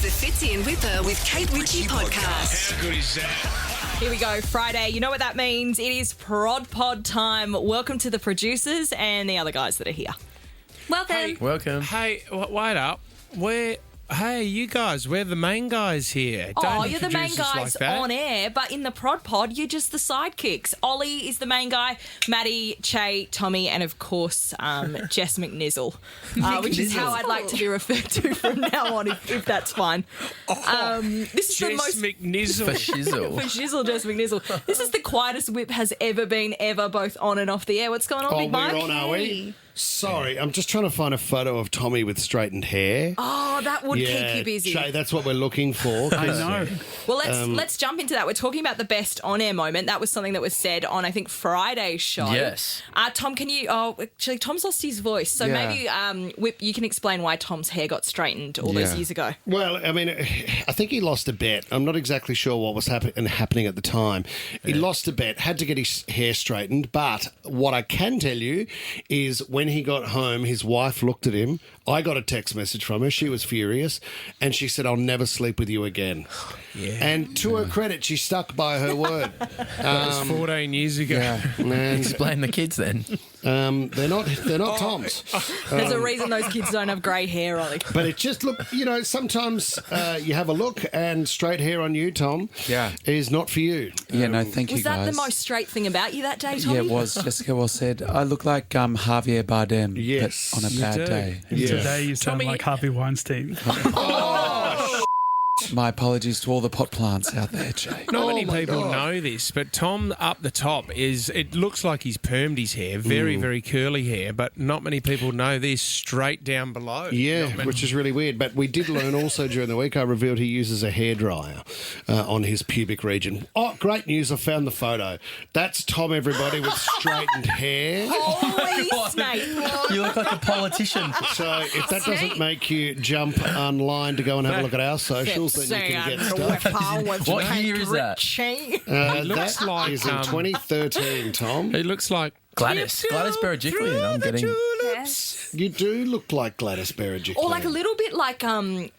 the Fitzy and Wippa with Kate Ritchie podcast. How good is that? Here we go, Friday. You know what that means. It is Prod Pod time. Welcome to the producers and the other guys that are here. Welcome. Welcome. Hey, wait up. Hey, you guys, we're the main guys here. Don't You're the main introduce us guys like that. on air, but in the Prod Pod, you're just the sidekicks. Ollie is the main guy, Maddie, Che, Tommy, and of course, Jess McNizzle, which is how I'd like to be referred to from now on, if that's fine. This is the Jess most... McNizzle. For shizzle. For shizzle, Jess McNizzle. This is the quietest Whip has ever been, both on and off the air. What's going on, Big Mike? We're on, are we? Sorry, I'm just trying to find a photo of Tommy with straightened hair. Oh, that would keep you busy. Shay, that's what we're looking for. I know. Well, let's jump into that. We're talking about the best on-air moment. That was something that was said on, I think, Friday's show. Yes. Tom, can you... Oh, actually, Tom's lost his voice. So maybe, Whip, you can explain why Tom's hair got straightened all those years ago. Well, I mean, I think he lost a bet. I'm not exactly sure what was happening at the time. He lost a bet, had to get his hair straightened, but what I can tell you is when he got home, his wife looked at him. I got a text message from her. She was furious, and she said, "I'll never sleep with you again." Yeah. And to her credit, she stuck by her word. That was 14 years ago. And Explain the kids then. they're not Tom's. There's a reason those kids don't have grey hair, Ollie. But it just sometimes you have a look and straight hair on you, Tom, is not for you. Yeah, no, thank you, Was guys. that the most straight thing about you that day, Tommy? Yeah, it was. Jessica well said. I look like Javier Bardem, Yes, but on a you bad do. day. Yeah. Today you sound Tommy- like Harvey Weinstein. My apologies to all the pot plants out there, Jay. Not many my people God. know this, but Tom up the top it looks like he's permed his hair, very, very curly hair, but not many people know this straight down below. Yeah, Not many- which is really weird. But we did learn also during the week, I revealed he uses a hairdryer on his pubic region. Oh, great news. I found the photo. That's Tom, everybody, with straightened hair. Holy snake. You look like a politician. So if that doesn't make you jump online to go and have a look at our socials, then you can get stuff. What year is that? It looks that like, is in 2013, Tom. It looks like Gladys Berejiklian. I'm getting... You do look like Gladys Berejiklian. Or like a little bit like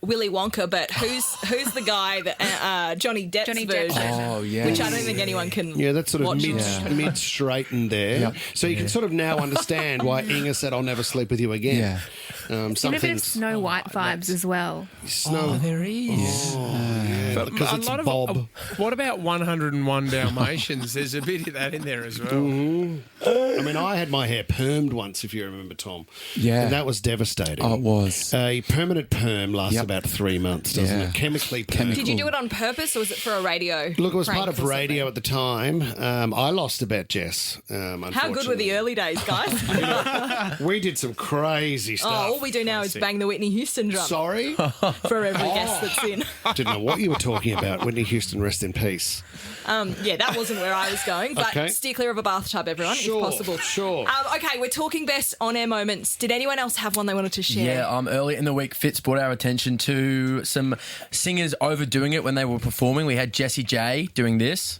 Willy Wonka, but who's the guy that Johnny Depp's version? Oh, yeah. Which I don't think anyone can. Yeah, that's sort of watch. mid straightened there. Yep. So you can sort of now understand why Inga said, "I'll never sleep with you again." Yeah. In a bit of Something's Snow White vibes as well. snow. There he is. Because it's Bob. what about 101 Dalmatians? There's a bit of that in there as well. I mean, I had my hair permed once, if you remember, Tom. Yeah. And that was devastating. Oh, it was. A permanent perm lasts Yep. about 3 months, doesn't Yeah. it? Chemically permed. Did you do it on purpose or was it for a radio? Look, it was prank part of or radio at the time. I lost a bet, Jess. How good were the early days, guys? We did some crazy stuff. All we do now is bang the Whitney Houston drum Sorry? for every guest that's in. Didn't know what you were talking about. Whitney Houston, rest in peace. Yeah, that wasn't where I was going, but Okay. steer clear of a bathtub, everyone, Sure, if possible. sure. Okay, we're talking best on-air moments. Did anyone else have one they wanted to share? Yeah, early in the week, Fitz brought our attention to some singers overdoing it when they were performing. We had Jessie J doing this.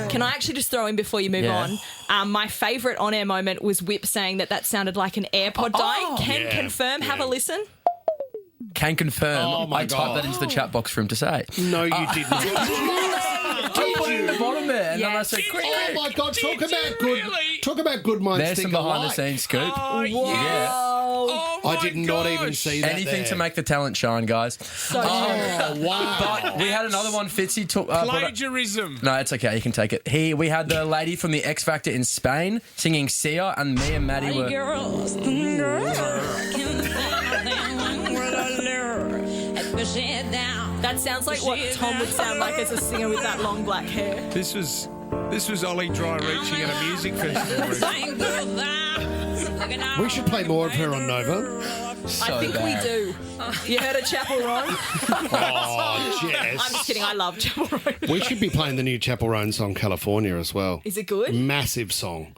Can I actually just throw in before you move Yeah. on? My favourite on-air moment was Whip saying that sounded like an AirPod dying. Can confirm, have a listen. Can confirm. Oh, my I typed God. that into the chat box for him to say. No, you didn't. At the bottom there, and then I said, quick, Oh quick. my God! Talk Did about you good. really? Talk about good minds. There's some think behind the alike. scenes scoop. Oh, Yeah. Oh, I my did not even gosh. see that. Anything there. to make the talent shine, guys. So Oh wow! But we had another one, Fitzy. Brought up- Plagiarism. No, it's okay. You can take it. We had the lady from the X Factor in Spain singing Sia, and me and Maddie were... that sounds like what Tom would sound like as a singer with that long black hair. This was Ollie Dry reaching at a music festival. We should play more of her on Nova. So I think bad. we do. You heard of Chapel Roan? Oh, Jess. I'm just kidding. I love Chapel Roan. We should be playing the new Chapel Roan song, California, as well. Is it good? Massive song.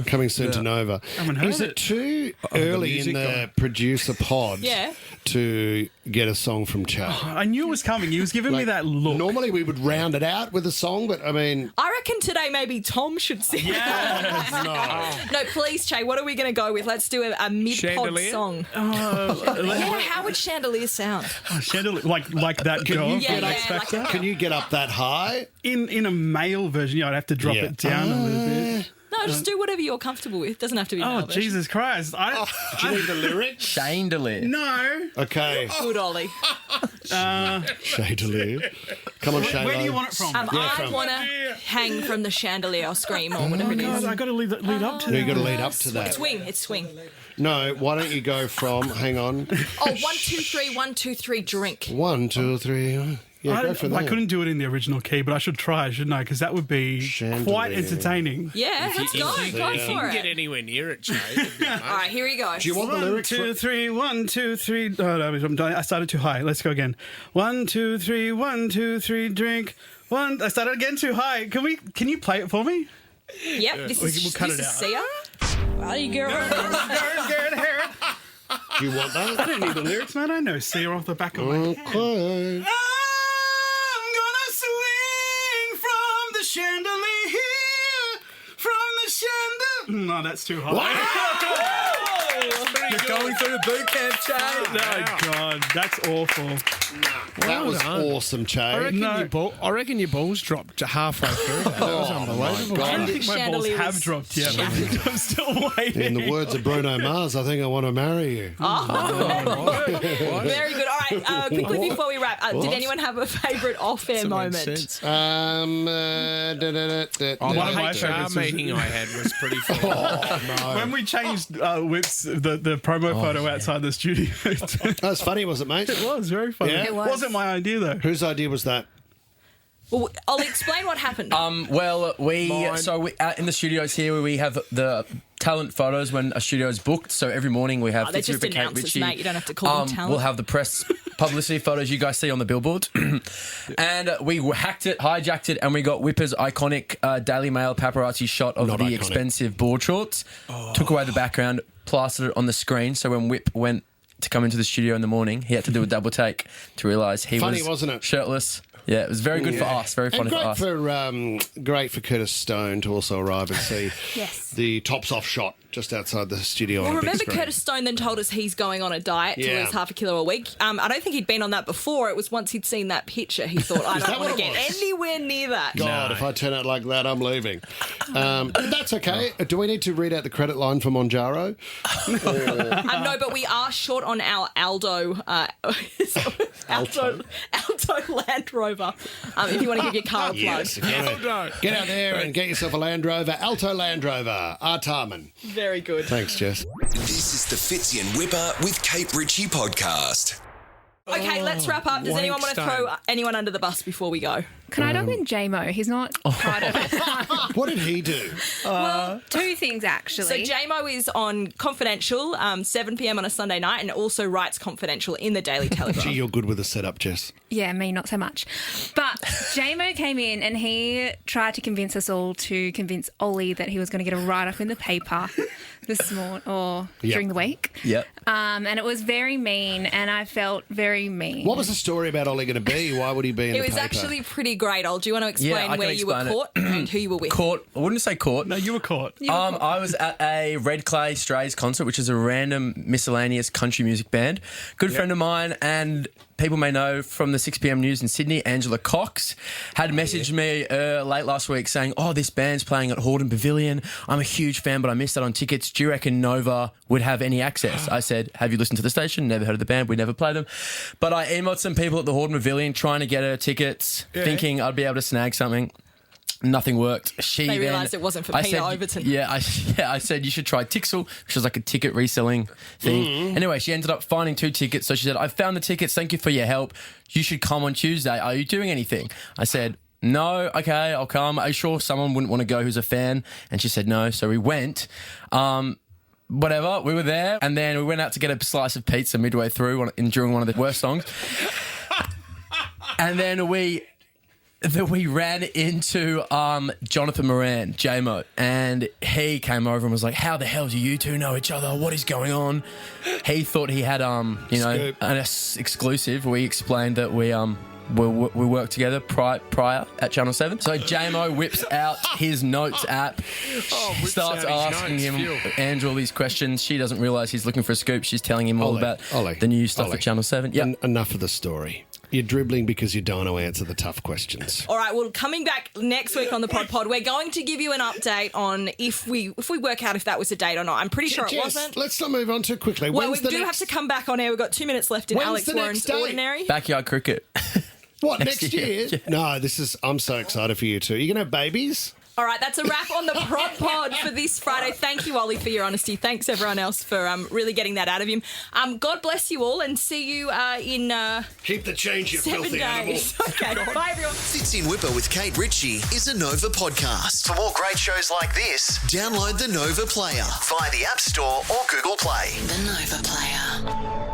Coming soon to Nova. haven't heard Is it it. too early in music the producer pod Yeah. to get a song from Chap? I knew it was coming. He was giving me that look. Normally we would round it out with a song, but I mean, I reckon today maybe Tom should sing. no. No, please, Che, what are we going to go with? Let's do a mid-pod Chandelier? song. Oh, Yeah, how would Chandelier sound? Chandelier, like that girl. Yeah, from yeah, X Factor. like Can you get up that high? In a male version, I'd have to drop it down a little bit. No, just do whatever you're comfortable with. Doesn't have to be Oh, male version. Jesus Christ. Do you need the lyrics? Chandelier. No. Okay. Good, Ollie. Chandelier. Come on, Shayla. Where do you want it from? I want to hang from the chandelier or scream or whatever it is. I got to lead up to No, that. you got to lead up to that. It's swing. No, why don't you go from, hang on, Oh, 1, 2, 3, 1, 2, 3, drink. 1, 2, 3. Yeah, go for that. I couldn't do it in the original key, but I should try, shouldn't I? Because that would be Chandelier. quite entertaining. Yeah, let's go. Go If you for can get it. anywhere near it, Jay. it'd be amazing. All right, here he goes. Do you want the 1, lyrics? 2, 3, 1, 2, 3. Oh, no, I'm done. I started too high. Let's go again. 1, 2, 3, 1, 2, 3, drink. I started again too high. Can you play it for me? Yep, this is we'll cut this it is out. Sia. Well, you girl. Do you want I that? don't need the lyrics, man. I know Sia off the back of my head. Okay. I'm gonna swing from the chandelier, from the chandelier. No, that's too high. You're going through the boot camp, Jay. Oh, God, that's awful. That was done. awesome, Che. I reckon your balls dropped halfway through that. That was unbelievable. I don't think my balls Chandelier have was dropped yet. I'm still waiting. In the words of Bruno Mars, I think I want to marry you. Very good. All right, quickly before we wrap, did anyone have a favourite off-air moment? Um, Oh, One of my the favourites HR was- meeting I had was pretty full. When we changed Whip's the promo photo outside the studio, That was funny, was it, mate? it was very funny. Yeah? It was. Wasn't my idea though. Whose idea was that? Well, I'll explain what happened. Well, Mine. in the studios here, we have the talent photos when a studio is booked. So every morning we have they're just Wippa, Kate announcers, Ritchie. mate. You don't have to call them talent. We'll have the press publicity photos you guys see on the billboard. And we hacked it, hijacked it, and we got Wippa's iconic Daily Mail paparazzi shot of Not the iconic. expensive board shorts. Took away the background, plastered it on the screen. So when Wip went to come into the studio in the morning, he had to do a double take to realise he Funny, was wasn't it? shirtless. Yeah, it was very good for us. Very funny And for us. great for Curtis Stone to also arrive and see Yes. the tops off shot just outside the studio. Well, on a big remember screen. Curtis Stone then told us he's going on a diet to Yeah. lose half a kilo a week. I don't think he'd been on that before. It was once he'd seen that picture, he thought, I that don't want what to it get was? anywhere near that. God, if I turn out like that, I'm leaving. That's okay. Do we need to read out the credit line for Monjaro? No, but we are short on our Aldo Land Rover. If you want to give your car a plug. Yes. if you wanna Get out there and get yourself a Land Rover. Alto Land Rover. Artarman. Very good. Thanks, Jess. This is the Fitzy and Wippa with Kate Ritchie podcast. Okay, let's wrap up. Does anyone want to Wankstone. throw anyone under the bus before we go? Can I dog in J-Mo? He's not part of it. What did he do? Well, two things So actually. JMO is on Confidential, 7 p.m. on a Sunday night, and also writes Confidential in the Daily Telegraph. Gee, you're good with the setup, Jess. Yeah, me not so much. But J-Mo came in and he tried to convince us all to convince Ollie that he was going to get a write-up in the paper this morning or Yep. during the week. Yep. And it was very mean and I felt very mean. What was the story about Ollie going to be? Why would he be in It the was paper? actually pretty great, Ol. Do you want to explain I can where you were explain it. caught and who you were with? Caught. I wouldn't say caught. No, you were caught. I was at a Red Clay Strays concert, which is a random miscellaneous country music band. Good friend of mine, and people may know from the 6 p.m. news in Sydney, Angela Cox, had messaged me late last week saying, oh, this band's playing at Hordern Pavilion. I'm a huge fan, but I missed out on tickets. Do you reckon Nova would have any access? I said, have you listened to the station? Never heard of the band. We never played them. But I emailed some people at the Hordern Pavilion trying to get her tickets, thinking I'd be able to snag something. Nothing worked. They realised it wasn't for Peter Overton. I said you should try Tixel, which was like a ticket reselling thing. Anyway, she ended up finding 2 tickets. So she said, I found the tickets. Thank you for your help. You should come on Tuesday. Are you doing anything? I said, no. Okay, I'll come. Are you sure someone wouldn't want to go who's a fan? And she said no. So we went. Whatever. We were there. And then we went out to get a slice of pizza midway through during one of the worst songs. And then we ran into Jonathan Moran, J-Mo, and he came over and was like, how the hell do you two know each other? What is going on? He thought he had, Scoop. an exclusive. We explained that we we worked together prior at Channel 7. So JMO whips out his notes app, starts asking him Andrew all these questions. She doesn't realise he's looking for a scoop. She's telling him all about the new stuff at Channel 7. Yeah. Enough of the story. You're dribbling because you don't want to answer the tough questions. All right, well, coming back next week on the Pod, we're going to give you an update on if we work out if that was a date or not. I'm pretty sure it wasn't. Let's not move on too quickly. Well, we do have to come back on air. We've got 2 minutes left in Alex Warren's Ordinary. Backyard cricket. What, next year? Yeah. No, I'm so excited for you two. You're going to have babies? All right, that's a wrap on the Pod for this Friday. Thank you, Ollie, for your honesty. Thanks, everyone else, for really getting that out of him. God bless you all, and see you in keep the change, you 7 filthy days. animal. Okay, bye, everyone. Fits in Wippa with Kate Ritchie is a Nova podcast. For more great shows like this, download the Nova Player via the App Store or Google Play. The Nova Player.